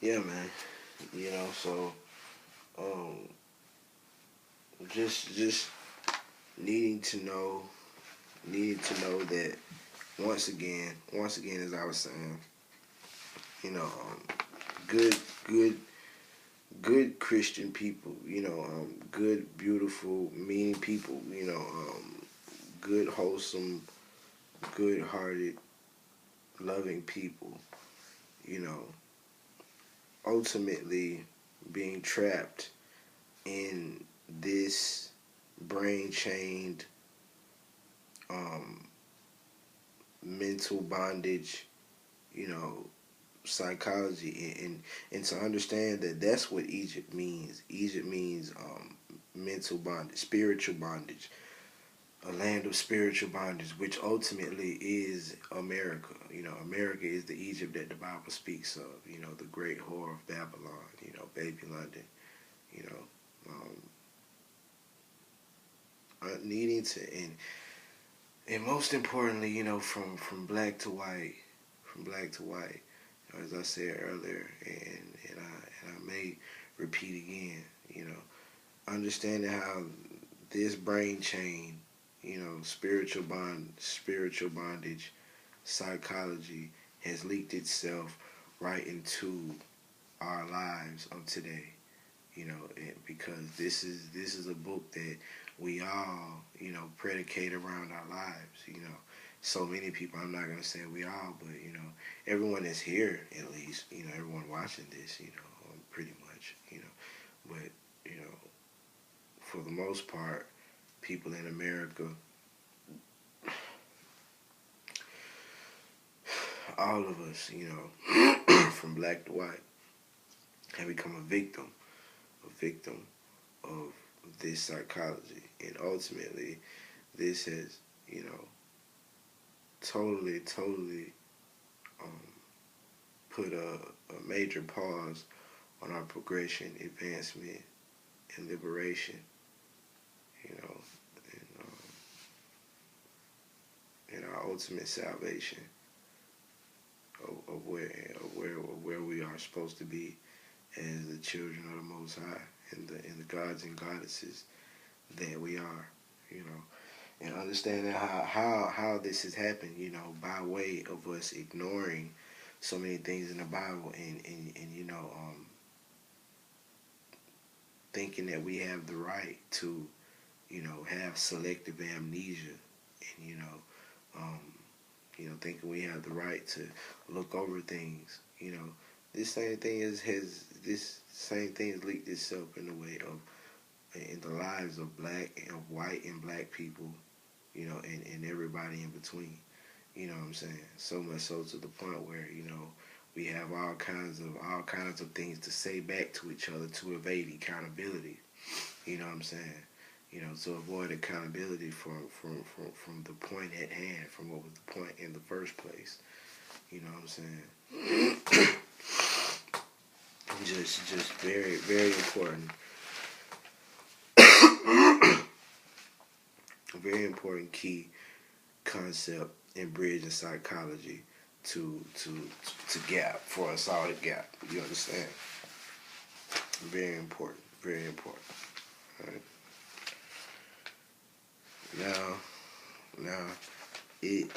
Yeah, man. So um, just needing to know that once again, as I was saying, you know, good, good, good Christian people, good, beautiful, meaning people, good, wholesome, good-hearted, loving people, you know, ultimately being trapped in this brain chained um, mental bondage, you know, psychology, and to understand that that's what Egypt means. Egypt means mental bondage, spiritual bondage, a land of spiritual bondage, which ultimately is America. America is the Egypt that the Bible speaks of. The great whore of Babylon. Baby London. You know, needing to and most importantly, from black to white, from black to white. As I said earlier, and I may repeat again. Understanding how this brain chain, spiritual bondage, psychology has leaked itself right into our lives of today. Because this is a book that we all predicate around our lives. So many people. I'm not gonna say we all, but everyone that's here, at least, everyone watching this, pretty much, but you know, for the most part, people in America, all of us, from black to white, have become a victim of this psychology, and ultimately, this has, totally um, put a major pause on our progression, advancement, and liberation, you know, and our ultimate salvation of where we are supposed to be as the children of the Most High, and the gods and goddesses that we are, and understanding how this has happened, by way of us ignoring so many things in the Bible, and thinking that we have the right to, have selective amnesia, and um, thinking we have the right to look over things. This same thing has leaked itself in the way of in the lives of black and white and black people, and everybody in between. You know what I'm saying? So much so to the point where we have all kinds of things to say back to each other to evade accountability. You know what I'm saying? To avoid accountability from the point at hand, from what was the point in the first place. You know what I'm saying? Just very, very important. Very important key concept in bridge and psychology to gap for a solid gap. You understand? Very important. Very important. All right. Now it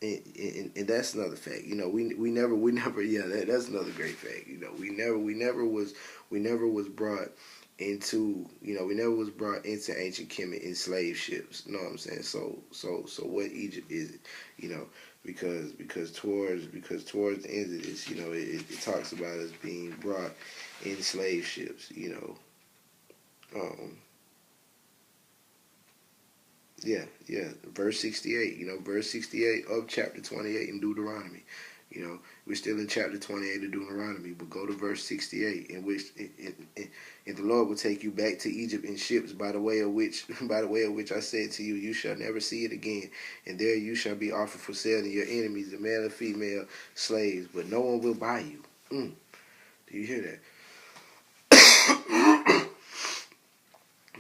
and that's another fact. We never yeah, that's another great fact. We never was brought into ancient Kemet in slave ships. You know what I'm saying? So what Egypt is it? Because towards the end of this, it talks about us being brought in slave ships. Um, yeah. Verse 68. Verse 68 of chapter 28 in Deuteronomy. We're still in chapter 28 of Deuteronomy, but go to verse 68, in which and the Lord will take you back to Egypt in ships, by the way of which I said to you, you shall never see it again, and there you shall be offered for sale to your enemies, the male and female slaves, but no one will buy you. Do you hear that?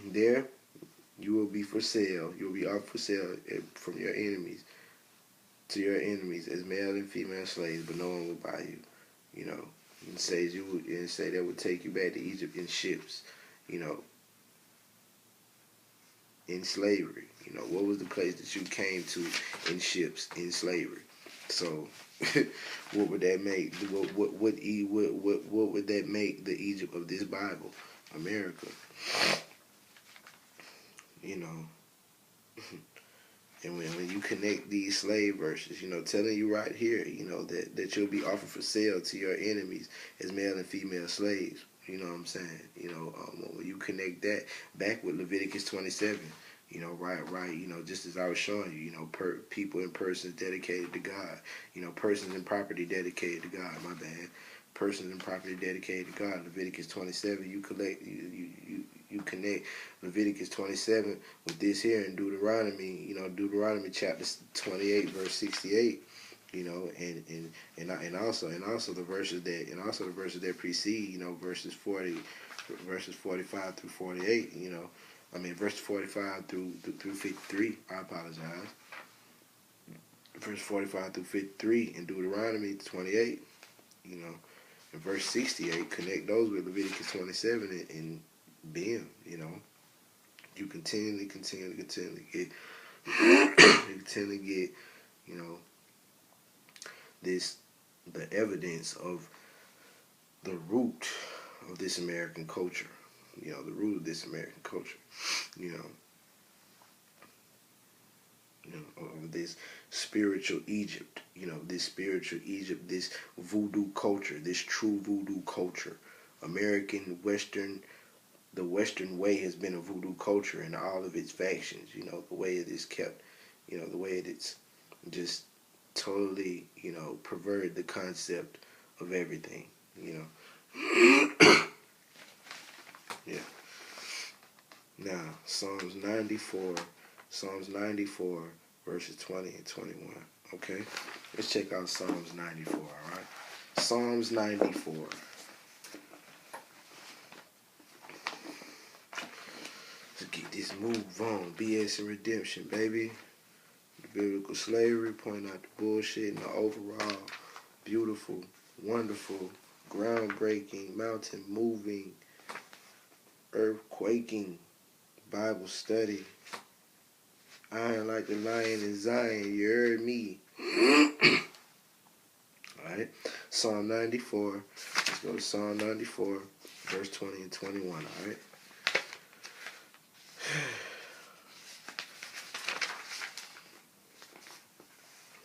There you will be for sale. You will be offered for sale from your enemies. to your enemies as male and female slaves, but no one will buy you. You know, and says you would, and say they would take you back to Egypt in ships. You know, in slavery. You know, what was the place that you came to in ships in slavery? So, what would that make? What would that make the Egypt of this Bible? America. You know. And when you connect these slave verses, you know, telling you right here, you know, that you'll be offered for sale to your enemies as male and female slaves. You know what I'm saying? You know, when you connect that back with Leviticus 27, you know, right, you know, just as I was showing you, you know, people and persons dedicated to God, you know, persons and property dedicated to God, my bad. Persons and property dedicated to God, Leviticus 27, you connect Leviticus 27 with this here in Deuteronomy, you know, Deuteronomy chapter 28, verse 68, you know, and also the verses that precede, you know, verses 45 through 48, you know, I mean verses 45 through 53. I apologize. Verse 45 through 53 in Deuteronomy 28, you know, and verse 68. Connect those with Leviticus 27 and bam, you know, you continually get, you know, the evidence of the root of this American culture, you know, the root of this American culture, you know, of this spiritual Egypt, you know, this spiritual Egypt, this voodoo culture, this true voodoo culture, American Western. The Western way has been a voodoo culture in all of its factions, you know, the way it is kept, you know, the way it's just totally, you know, perverted the concept of everything, you know. Yeah. Now, Psalms 94, verses 20 and 21, okay? Let's check out Psalms 94, all right? Psalms 94. Let's get this move on. BS and redemption, baby. The biblical slavery, point out the bullshit, and the overall beautiful, wonderful, groundbreaking, mountain moving, earthquaking Bible study. Iron like the lion in Zion, you heard me. Alright, Psalm 94. Let's go to Psalm 94, verse 20 and 21, alright?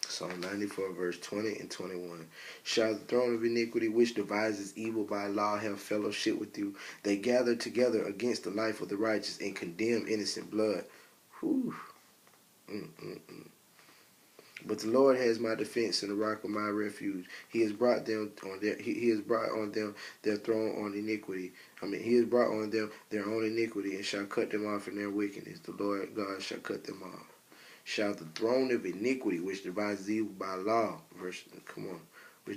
Psalm 94, verse 20 and 21. Shall the throne of iniquity, which devises evil by law, have fellowship with you? They gather together against the life of the righteous and condemn innocent blood. Whew. But the Lord has my defense and the rock of my refuge. He has brought them on their. He has brought on them their throne on iniquity. He has brought on them their own iniquity and shall cut them off in their wickedness. The Lord God shall cut them off. Shall the throne of iniquity, which devises evil by law, which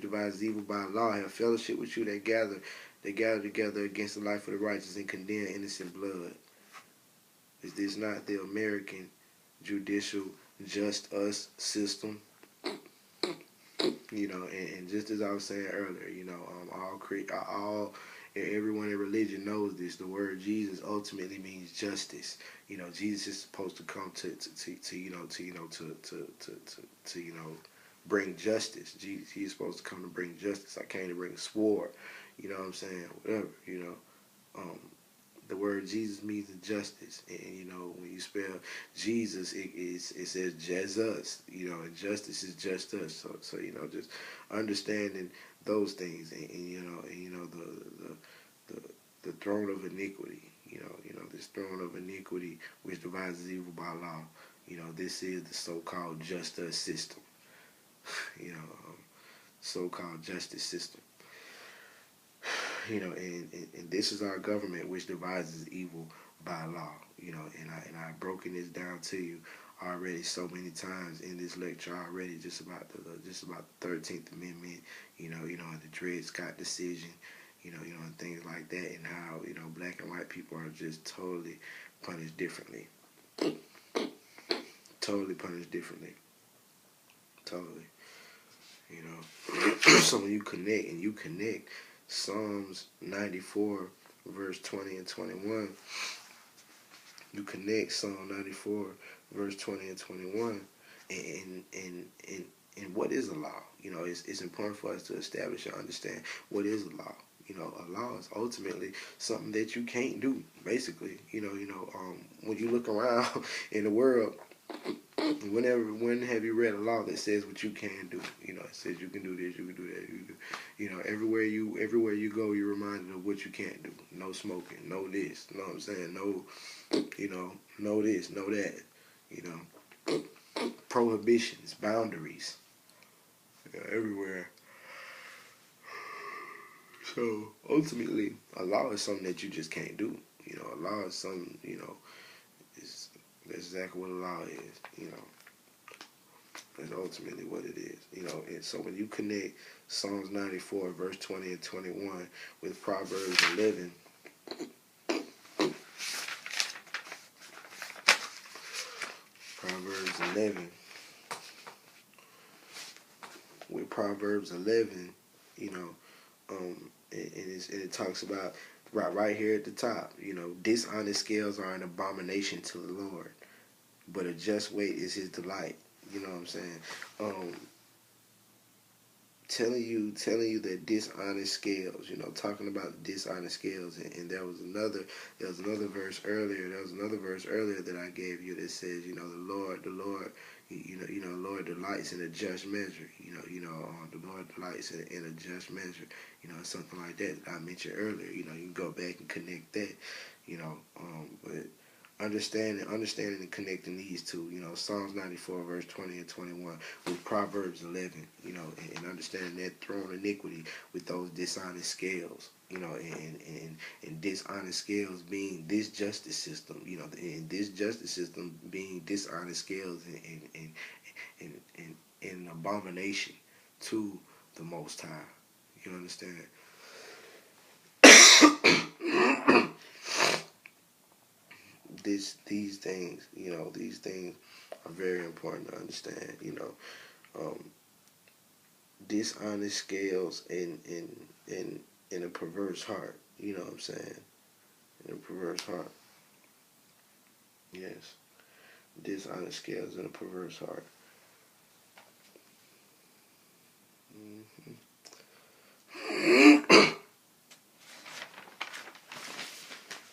devises evil by law, have fellowship with you that gather together against the life of the righteous and condemn innocent blood? Is this not the American judicial just us system? You know, and just as I was saying earlier, you know, everyone in religion knows this. The word Jesus ultimately means justice. You know, Jesus is supposed to come to bring justice. Jesus, he's supposed to come to bring justice. I came to bring a sword. You know what I'm saying? Whatever. You know, the word Jesus means justice, and you know when you spell Jesus, it says Jesus. You know, and justice is just us. So you know, just understanding those things, and you know the throne of iniquity. You know this throne of iniquity which devises evil by law. You know, this is the so-called just us system. You know, so-called justice system. You know, and this is our government which devises evil by law. You know, and I've broken this down to you already so many times in this lecture already, just about the 13th Amendment. You know, and the Dred Scott decision. You know, and things like that, and how you know black and white people are just totally punished differently. Totally punished differently. Totally. You know. So when you connect Psalms 94, verse 20 and 21, you connect Psalm 94, verse 20 and 21, and what is a law? You know, it's important for us to establish and understand what is a law. You know, a law is ultimately something that you can't do. Basically, when you look around in the world, when have you read a law that says what you can do? You know, it says you can do this, you can do that, you can do. You know, everywhere you go, you're reminded of what you can't do. No smoking, no this. You know what I'm saying? No, no this, no that. You know, prohibitions, boundaries, everywhere. So ultimately, a law is something that you just can't do. You know, a law is something. Is that's exactly what a law is. That's ultimately what it is. And so when you connect Psalms 94, verse 20 and 21 with Proverbs 11, with Proverbs 11, and it talks about right here at the top, dishonest scales are an abomination to the Lord, but a just weight is his delight. You know what I'm saying? Telling you that dishonest scales, talking about dishonest scales, and there was another verse earlier. There was another verse earlier that I gave you that says, the Lord, the Lord delights in a just measure. The Lord delights in a just measure. Something like that I mentioned earlier. You can go back and connect that. But understanding and connecting these two, Psalms 94 verse 20 and 21 with Proverbs 11, and understanding that throwing iniquity with those dishonest scales, and dishonest scales being this justice system, and this justice system being dishonest scales and an abomination to the Most High. You understand? These things are very important to understand. Dishonest scales in a perverse heart. You know what I'm saying? In a perverse heart. Yes. Dishonest scales in a perverse heart. Mm-hmm.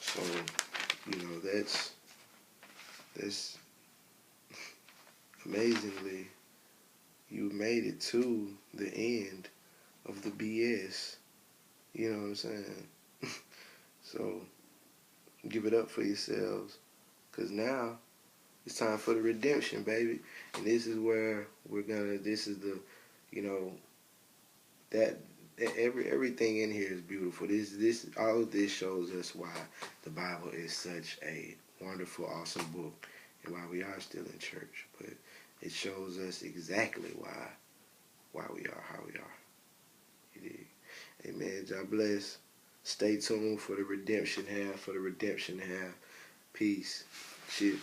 So, that's amazingly, you made it to the end of the BS. You know what I'm saying? So, give it up for yourselves, because now it's time for the redemption, baby. And this is where this is the, that everything in here is beautiful. This all of this shows us why the Bible is such a wonderful, awesome book, and why we are still in church. But it shows us exactly why we are how we are. You dig? Amen. God bless. Stay tuned for the redemption half. Peace. Shit.